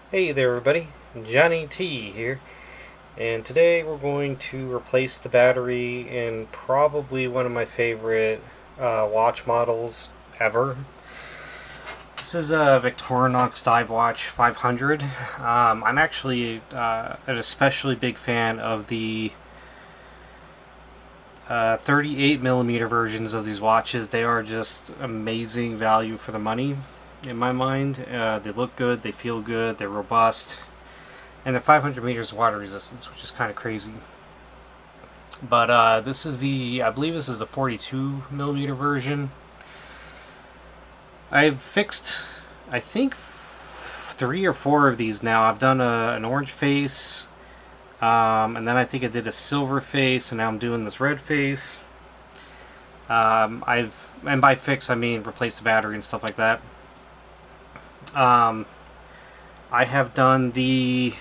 Hey there everybody, Johnny T here, and today we're going to replace the battery in probably one of my favorite watch models ever. This is a Victorinox Dive Watch 500. I'm actually an especially big fan of the 38 millimeter versions of these watches. They are just amazing value for the money in my mind. They look good, they feel good, they're robust, and they're 500 meters of water resistance, which is kind of crazy. But this is I believe this is the 42 millimeter version. I've fixed, I think, 3 or 4 of these now. I've done an orange face, and then I think I did a silver face, and now I'm doing this red face. And by fix I mean replace the battery and stuff like that. I have done the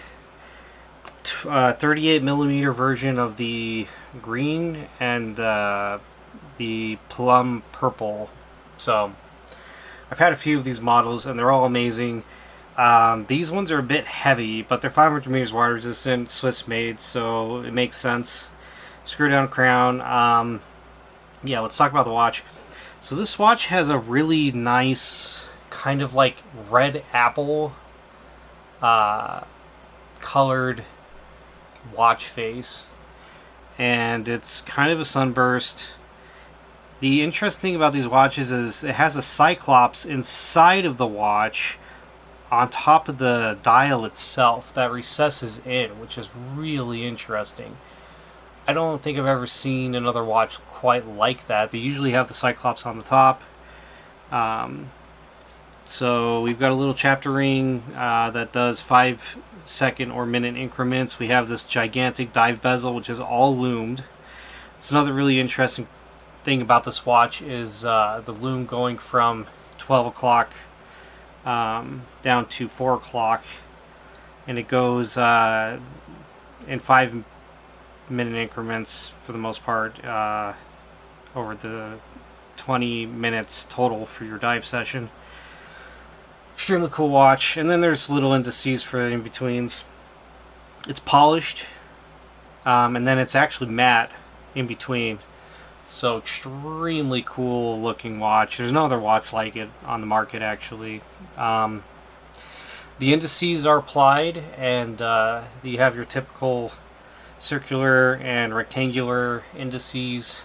38 millimeter version of the green and the plum purple. So I've had a few of these models and they're all amazing. These ones are a bit heavy, but they're 500 meters water resistant, Swiss made, so it makes sense. Screw down crown. Yeah, let's talk about the watch. So this watch has a really nice kind of like red apple colored watch face, and it's kind of a sunburst. The interesting thing about these watches is it has a cyclops inside of the watch on top of the dial itself that recesses in, which is really interesting. I don't think I've ever seen another watch quite like that. They usually have the cyclops on the top. So we've got a little chapter ring that does 5-second or minute increments. We have this gigantic dive bezel, which is all loomed. It's another really interesting thing about this watch is the loom going from 12 o'clock down to 4 o'clock, and it goes in 5-minute increments for the most part over the 20 minutes total for your dive session. Extremely cool watch. And then there's little indices for in-betweens. It's polished, and then it's actually matte in between. So extremely cool looking watch. There's no other watch like it on the market actually. The indices are applied, and you have your typical circular and rectangular indices.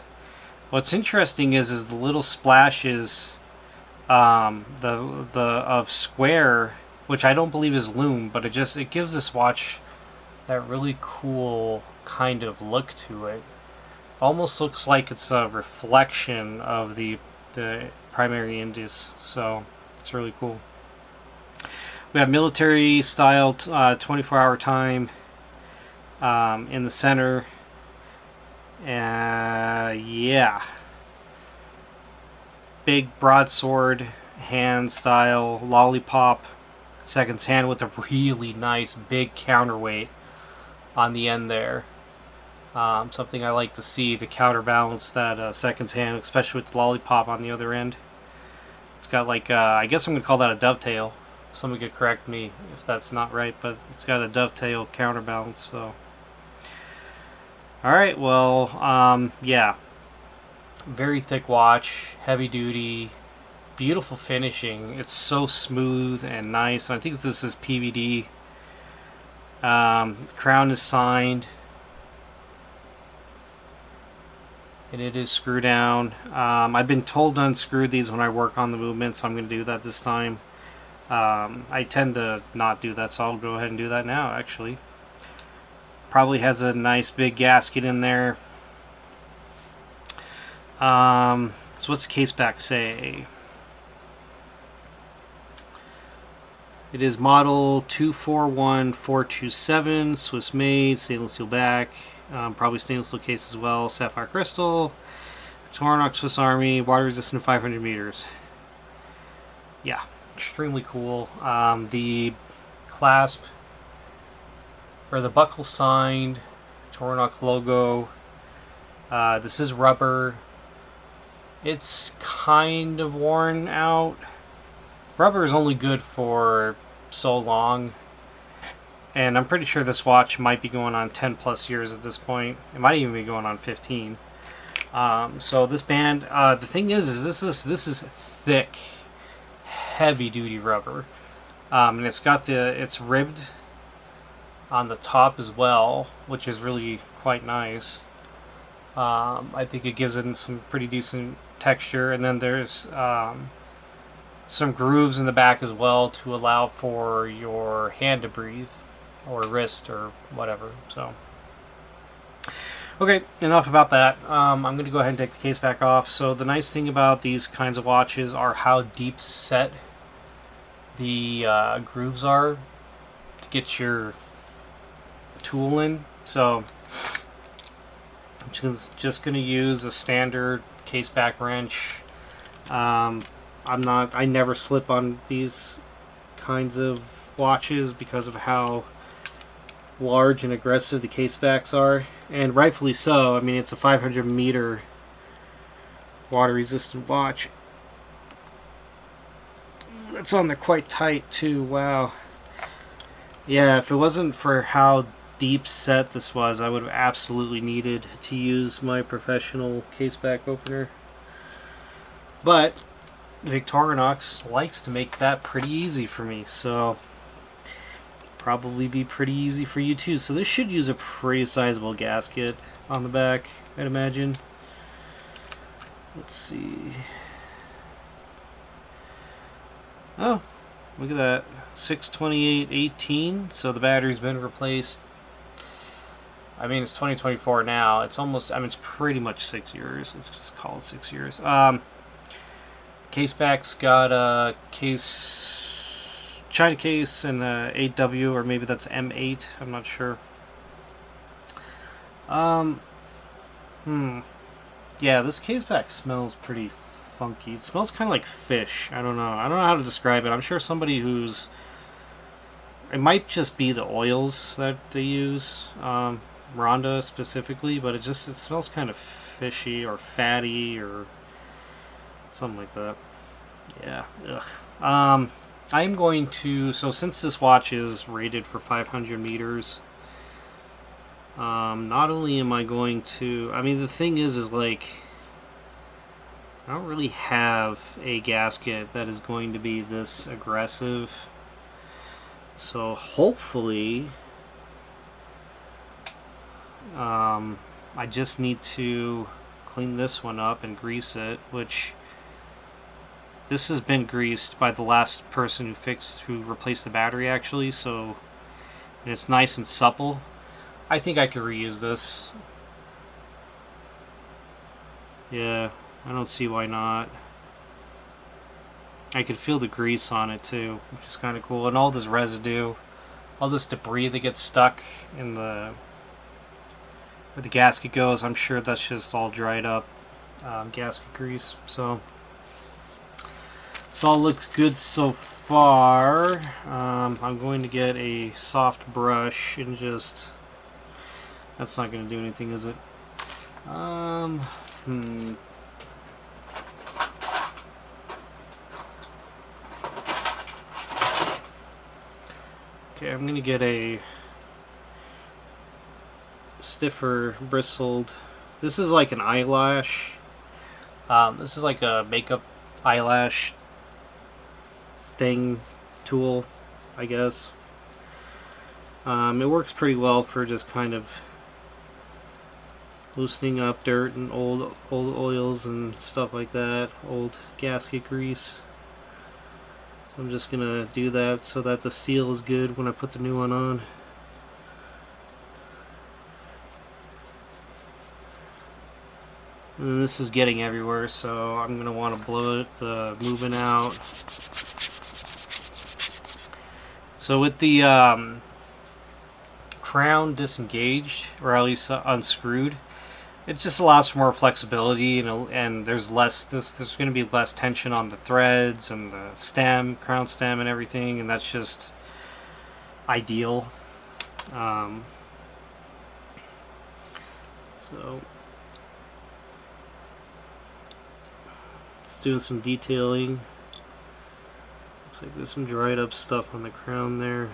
What's interesting is the little splashes of square, which I don't believe is loom, but it gives this watch that really cool kind of look to it. Almost looks like it's a reflection of the primary indice, so it's really cool. We have military style 24-hour time in the center. Yeah. Big broadsword hand style lollipop seconds hand with a really nice big counterweight on the end there. Something I like to see to counterbalance that seconds hand, especially with the lollipop on the other end. It's got like I guess I'm gonna call that a dovetail. Someone could correct me if that's not right, but it's got a dovetail counterbalance. So, all right, well, yeah. Very thick watch, heavy duty, beautiful finishing. It's so smooth and nice. And I think this is PVD. Crown is signed, and it is screw down. I've been told to unscrew these when I work on the movement, so I'm going to do that this time. I tend to not do that, so I'll go ahead and do that now, actually. Probably has a nice big gasket in there. So what's the case back say? It is model 241427, Swiss made, stainless steel back, probably stainless steel case as well, sapphire crystal, Victorinox, Swiss Army, water resistant 500 meters. Yeah, extremely cool. The clasp, or the buckle signed, Victorinox logo. This is rubber. It's kind of worn out. Rubber is only good for so long. And I'm pretty sure this watch might be going on 10 plus years at this point. It might even be going on 15. So this band, the thing is this is thick, heavy duty rubber, and it's ribbed on the top as well, which is really quite nice. I think it gives it some pretty decent texture, and then there's some grooves in the back as well to allow for your hand to breathe, or wrist, or whatever. So, okay, enough about that. I'm going to go ahead and take the case back off. So the nice thing about these kinds of watches are how deep set the grooves are to get your tool in. So I'm just going to use a standard case back wrench. I never slip on these kinds of watches because of how large and aggressive the case backs are, and rightfully so. I mean, it's a 500 meter water resistant watch. It's on there quite tight too. Wow. Yeah, if it wasn't for how deep set this was, I would have absolutely needed to use my professional case back opener. But Victorinox likes to make that pretty easy for me, so probably be pretty easy for you too. So this should use a pretty sizable gasket on the back, I'd imagine. Let's see. Oh, look at that. 62818. So the battery's been replaced. I mean, it's 2024 now. It's almost, I mean, it's pretty much 6 years. Let's just call it 6 years. Case back's got a China case and a 8W, or maybe that's M8. I'm not sure. Yeah, this case back smells pretty funky. It smells kind of like fish. I don't know. I don't know how to describe it. I'm sure somebody who's... It might just be the oils that they use, Ronda specifically, but it smells kind of fishy or fatty or something like that. Yeah. Ugh. I'm going to... So since this watch is rated for 500 meters, not only am I going to... I mean, the thing is like... I don't really have a gasket that is going to be this aggressive. So hopefully... I just need to clean this one up and grease it, which... This has been greased by the last person who replaced the battery, actually, so and it's nice and supple. I think I could reuse this. Yeah, I don't see why not. I could feel the grease on it too, which is kind of cool. And all this residue, all this debris that gets stuck in where the gasket goes, I'm sure that's just all dried up gasket grease. So this all looks good so far. I'm going to get a soft brush and just... That's not going to do anything, is it? Okay, I'm going to get a stiffer bristled... This is like an eyelash. This is like a makeup eyelash thing tool, I guess. It works pretty well for just kind of loosening up dirt and old oils and stuff like that, old gasket grease. So I'm just gonna do that so that the seal is good when I put the new one on. And this is getting everywhere, so I'm gonna want to blow the movement out. So with the crown disengaged, or at least unscrewed, it just allows for more flexibility, and there's there's going to be less tension on the threads and the stem, crown stem, and everything, and that's just ideal. So it's doing some detailing. Looks like there's some dried up stuff on the crown there.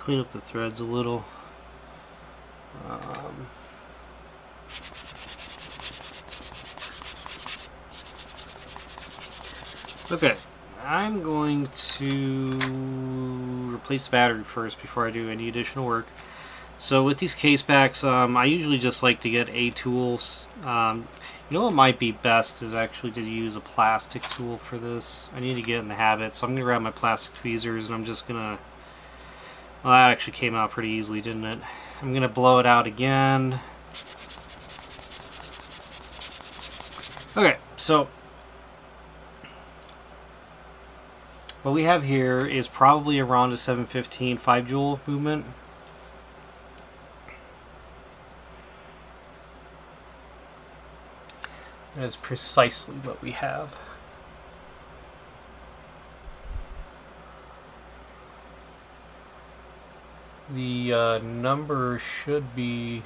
clean up the threads a little. Okay, I'm going to replace the battery first before I do any additional work. So with these case backs, I usually just like to get a tool. You know what might be best is actually to use a plastic tool for this. I need to get in the habit, so I'm going to grab my plastic tweezers and I'm just going to... Well, that actually came out pretty easily, didn't it? I'm going to blow it out again. Okay, so what we have here is probably a Ronda 715 5 joule movement. That is precisely what we have. The number should be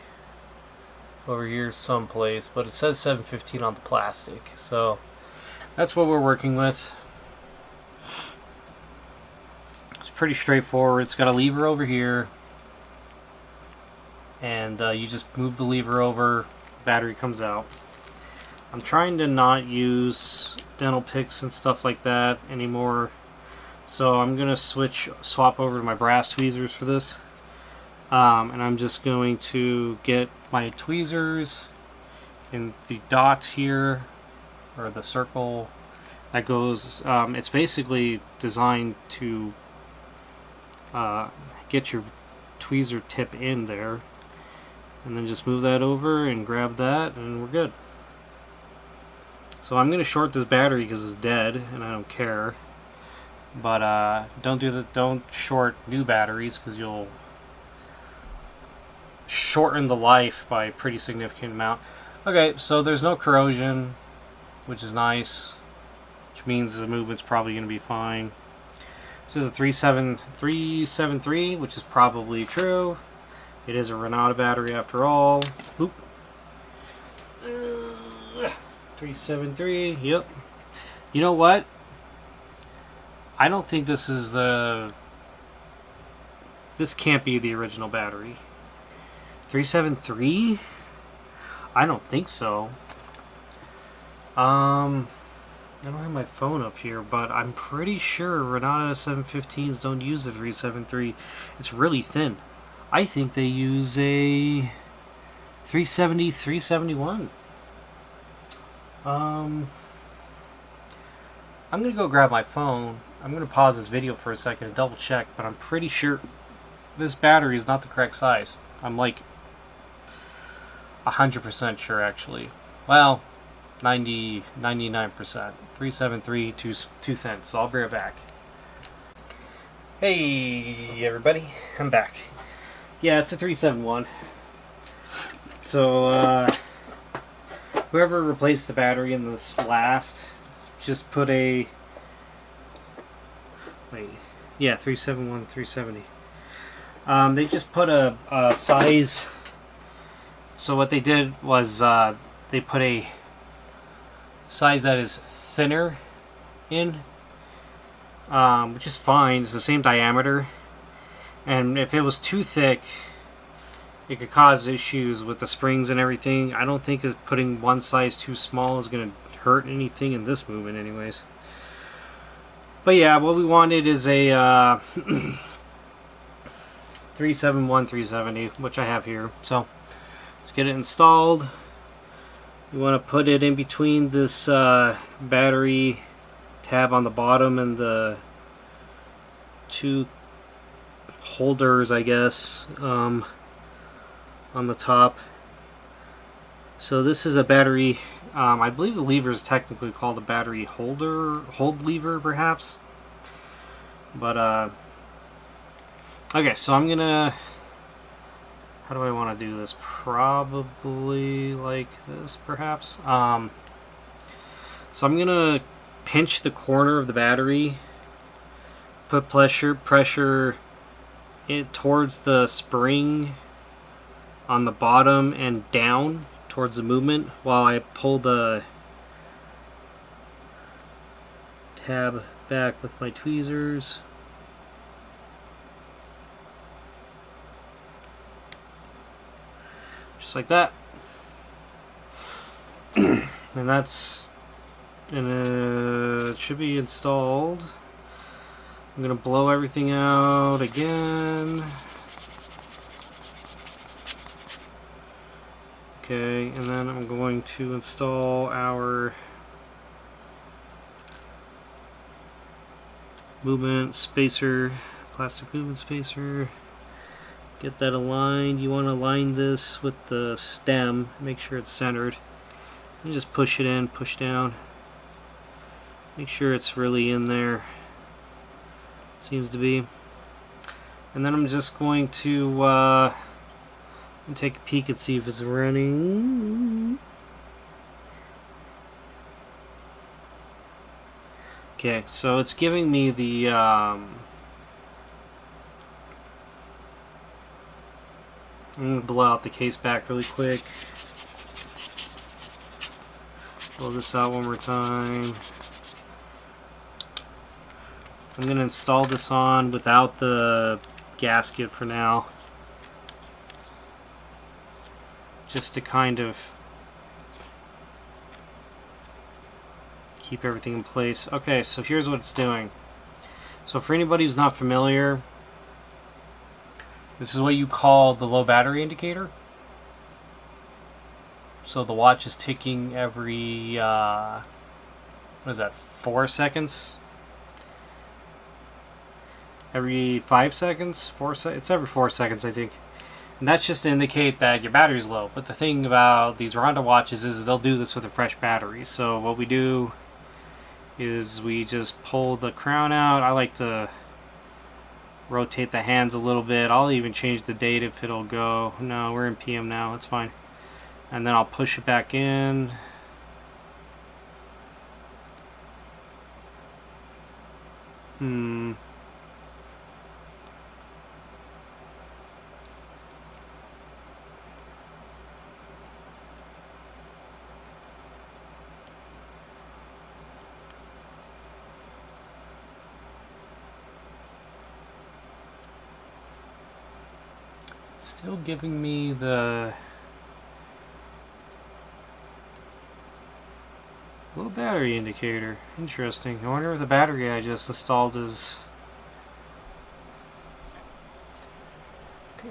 over here someplace, but it says 715 on the plastic, so that's what we're working with. It's pretty straightforward. It's got a lever over here, and you just move the lever over, battery comes out. I'm trying to not use dental picks and stuff like that anymore, so I'm going to swap over to my brass tweezers for this. And I'm just going to get my tweezers in the dot here, or the circle that goes, it's basically designed to get your tweezer tip in there, and then just move that over and grab that and we're good. So I'm going to short this battery because it's dead and I don't care, but don't short new batteries because you'll shorten the life by a pretty significant amount. Okay, so there's no corrosion, which is nice, which means the movement's probably going to be fine. This is a 373, which is probably true. It is a Ronda battery after all. Oop. 373, yep. You know what? I don't think this is the... This can't be the original battery. 373? I don't think so. I don't have my phone up here, but I'm pretty sure Ronda 715s don't use the 373. It's really thin. I think they use a 370, 371. I'm gonna go grab my phone. I'm gonna pause this video for a second and double check, but I'm pretty sure this battery is not the correct size. I'm like 100% sure, actually. Well, 99%. 373, too thin, so I'll be right back. Hey everybody, I'm back. Yeah, it's a 371. So whoever replaced the battery in this last, just put a 371, 370. They just put a size. So what they did was they put a size that is thinner in, which is fine. It's the same diameter, and if it was too thick, it could cause issues with the springs and everything. I don't think putting one size too small is going to hurt anything in this movement anyways. But yeah, what we wanted is a 371, 370, which I have here. So let's get it installed. You want to put it in between this battery tab on the bottom and the two holders, I guess, on the top. So this is a battery, I believe the lever is technically called a battery hold lever perhaps, but okay, so I'm gonna, how do I want to do this? Probably like this perhaps. So I'm gonna pinch the corner of the battery, put pressure it towards the spring on the bottom and down towards the movement while I pull the tab back with my tweezers. just like that. And that's it should be installed. I'm gonna blow everything out again. Okay, and then I'm going to install our movement spacer, plastic movement spacer. Get that aligned. You want to align this with the stem, make sure it's centered. And just push it in, push down. Make sure it's really in there. Seems to be. And then I'm just going to take a peek and see if it's running. Okay, so it's giving me the I'm going to blow out the case back really quick. Blow this out one more time. I'm going to install this on without the gasket for now. Just to kind of keep everything in place. Okay, so here's what it's doing. So for anybody who's not familiar, this is what you call the low battery indicator. So the watch is ticking every, what is that, 4 seconds? Every 5 seconds? It's every 4 seconds, I think. And that's just to indicate that your battery's low. But the thing about these Ronda watches is they'll do this with a fresh battery. So what we do is we just pull the crown out. I like to rotate the hands a little bit. I'll even change the date if it'll go. No, we're in PM now. It's fine. And then I'll push it back in. Still giving me the low battery indicator. Interesting. I wonder if the battery I just installed is...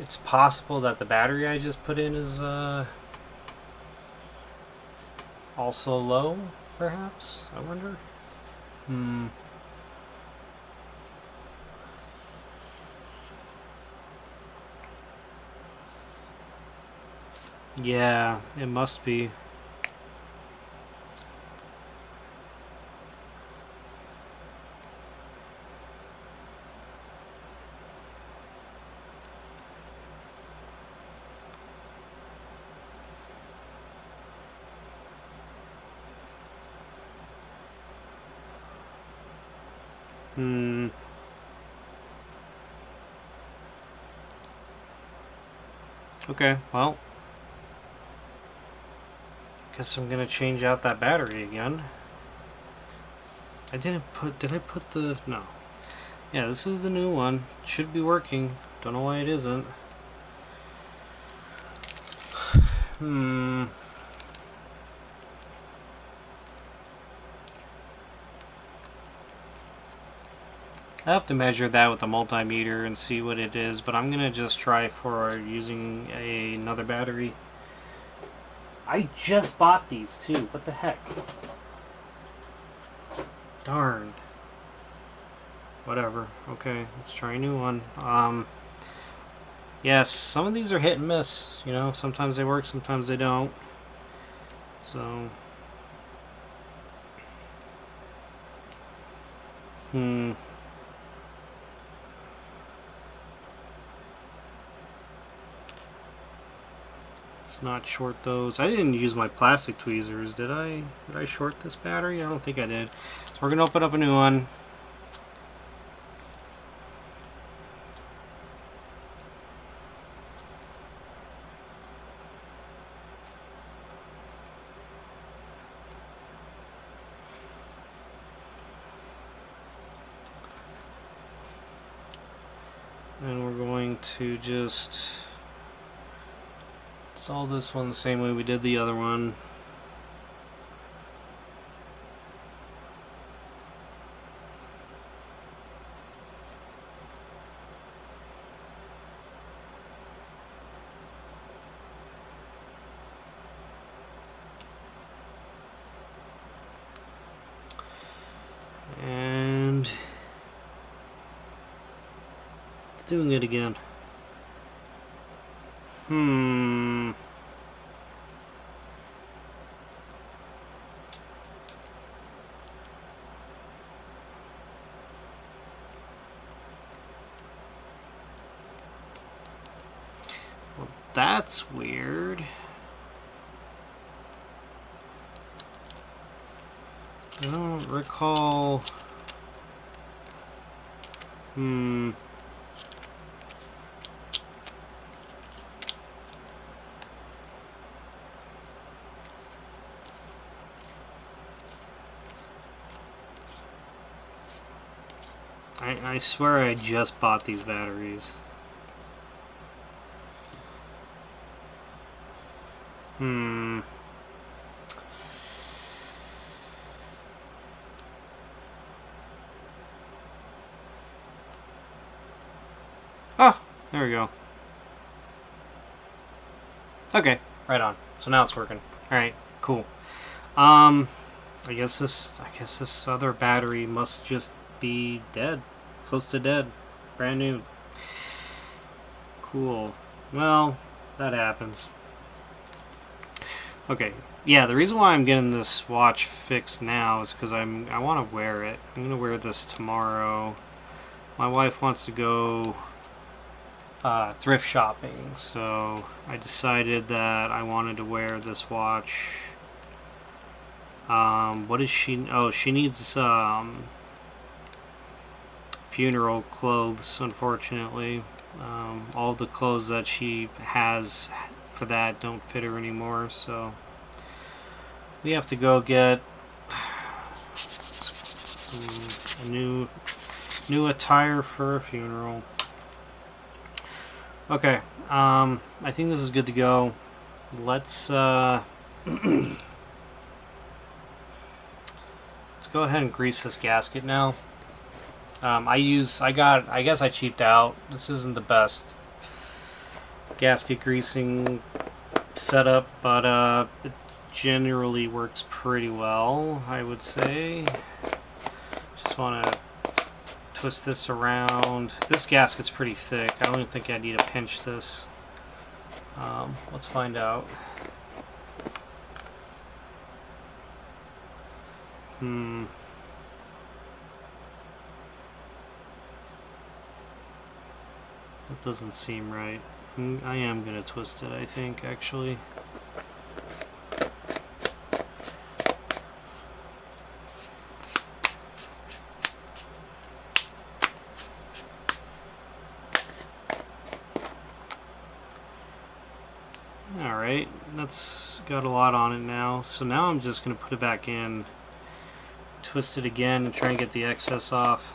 It's possible that the battery I just put in is also low, perhaps? I wonder. Yeah, it must be. Okay, well, guess I'm gonna change out that battery again. Did I put the, no. Yeah, this is the new one. Should be working. Don't know why it isn't. I have to measure that with a multimeter and see what it is, but I'm gonna just try for using another battery. I just bought these too. What the heck? Darn. Whatever. Okay, let's try a new one. Yes, some of these are hit and miss. You know, sometimes they work, sometimes they don't. So. Let's not short those. I didn't use my plastic tweezers, did I? Did I short this battery? I don't think I did. So we're gonna open up a new one. And we're going to just Install this one the same way we did the other one. And it's doing it again. Well, that's weird. I don't recall. I swear I just bought these batteries. Oh, there we go. Okay, right on. So now it's working. All right, cool. I guess this other battery must just be dead, close to dead, brand new. Cool. Well, that happens. Okay. Yeah, the reason why I'm getting this watch fixed now is because I want to wear it. I'm gonna wear this tomorrow. My wife wants to go thrift shopping, so I decided that I wanted to wear this watch. What is she? Oh, she needs funeral clothes, unfortunately. All the clothes that she has for that don't fit her anymore, so we have to go get a new attire for a funeral. Okay, I think this is good to go. Let's let's go ahead and grease this gasket now. I guess I cheaped out. This isn't the best gasket greasing setup, but it generally works pretty well, I would say. Just want to twist this around. This gasket's pretty thick. I don't even think I need to pinch this. Let's find out. That doesn't seem right. I am going to twist it, I think, actually. Alright, that's got a lot on it now. So now I'm just going to put it back in, twist it again, and try and get the excess off.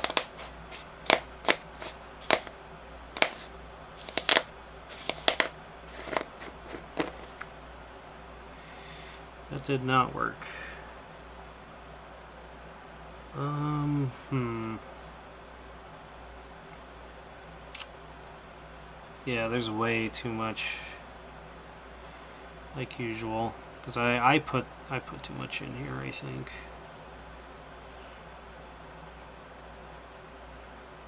That did not work. Yeah, there's way too much, like usual, because I put too much in here, I think.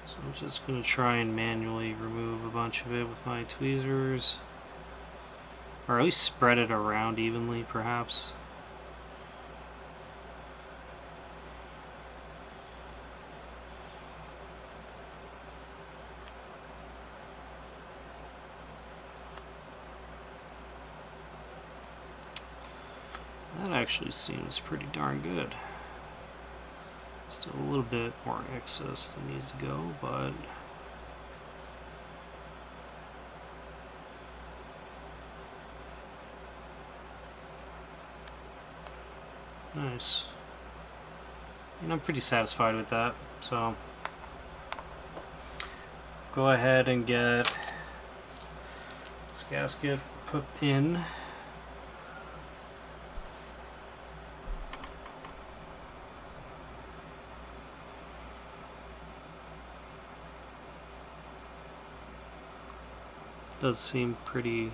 So I'm just gonna try and manually remove a bunch of it with my tweezers, or at least spread it around evenly, perhaps. That actually seems pretty darn good. Still a little bit more excess that needs to go, but nice. And I'm pretty satisfied with that, so go ahead and get this gasket put in. Does seem pretty...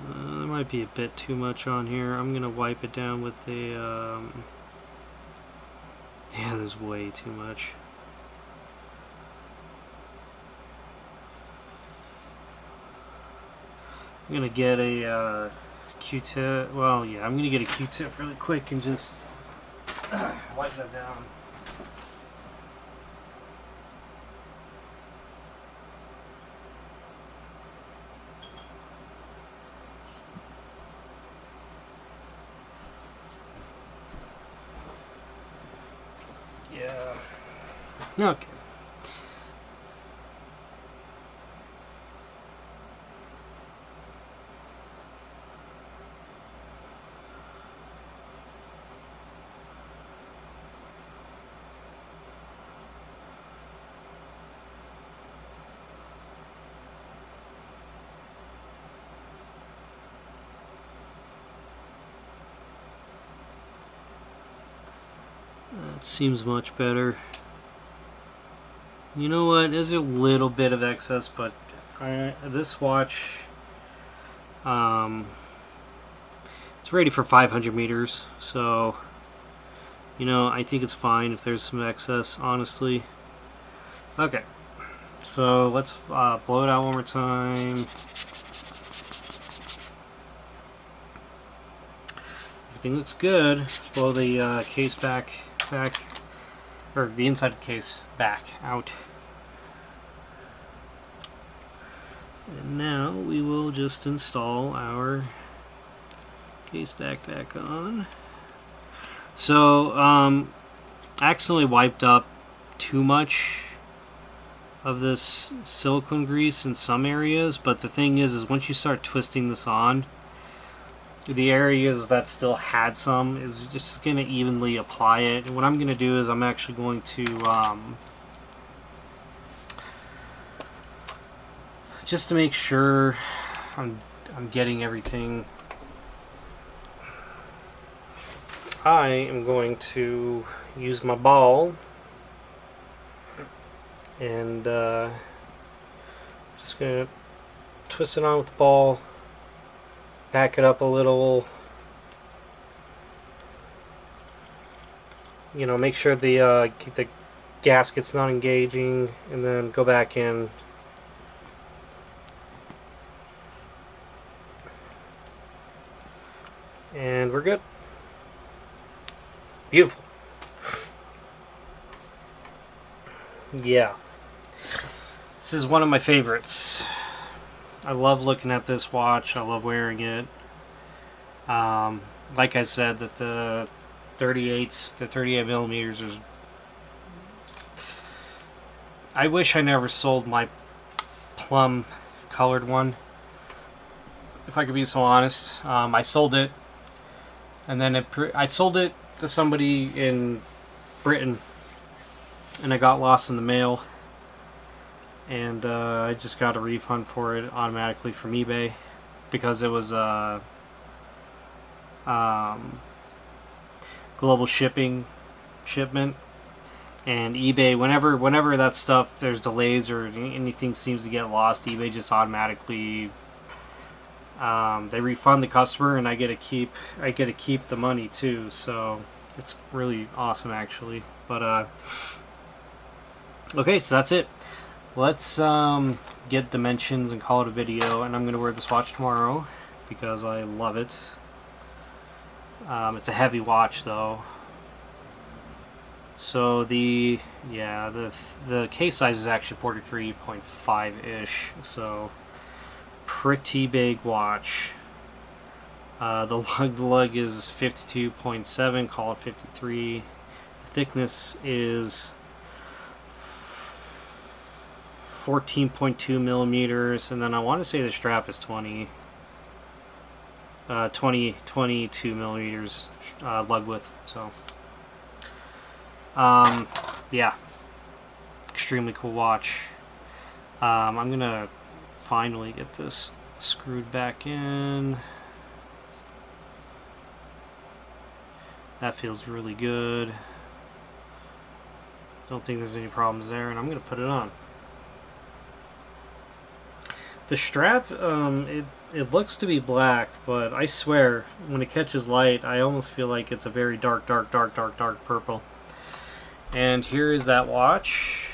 there might be a bit too much on here. I'm gonna wipe it down with a... yeah, there's way too much. I'm gonna get a Q-tip. Well, yeah, I'm gonna get a Q-tip really quick and just wipe that down. Yeah. Okay. That seems much better. You know what? There's a little bit of excess, but this watch, it's ready for 500 meters, so you know, I think it's fine if there's some excess, honestly. Okay, so let's blow it out one more time. Everything looks good. Blow the case back, or the inside of the case back out. And now we will just install our case back on. So, I accidentally wiped up too much of this silicone grease in some areas, but the thing is once you start twisting this on, the areas that still had some is just going to evenly apply it. And what I'm going to do is I'm actually going to just to make sure I'm getting everything, I am going to use my ball and just going to twist it on with the ball, back it up a little, you know, make sure the gasket's not engaging, and then go back in. And we're good. Beautiful. Yeah. This is one of my favorites. I love looking at this watch. I love wearing it. Like I said, that the 38s, the 38 millimeters is... I wish I never sold my plum colored one, if I could be so honest. I sold it, and then I sold it to somebody in Britain, and I got lost in the mail, and I just got a refund for it automatically from eBay because it was global shipment, and eBay, whenever that stuff, there's delays or anything seems to get lost, eBay just automatically they refund the customer, and I get to keep the money too. So it's really awesome, actually. But okay, so that's it. Let's get dimensions and call it a video. And I'm gonna wear this watch tomorrow because I love it. It's a heavy watch though. So the case size is actually 43.5-ish. So pretty big watch. The lug is 52.7, call it 53. The thickness is 14.2 millimeters, and then I want to say the strap is 22 millimeters lug width. So yeah, extremely cool watch. I'm gonna finally get this screwed back in. That feels really good. Don't think there's any problems there, and I'm going to put it on. The strap, it looks to be black, but I swear, when it catches light, I almost feel like it's a very dark purple. And here is that watch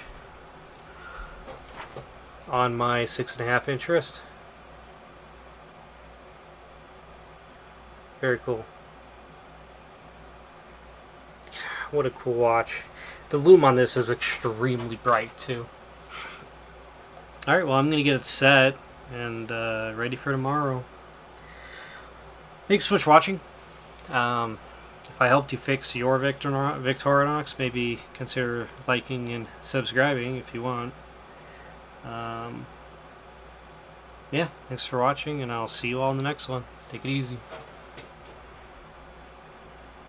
on my 6.5 inch wrist. Very cool. What a cool watch. The lume on this is extremely bright too. Alright, well I'm going to get it set and ready for tomorrow. Thanks so much for watching. If I helped you fix your Victorinox, maybe consider liking and subscribing if you want. Yeah, thanks for watching, and I'll see you all in the next one. Take it easy.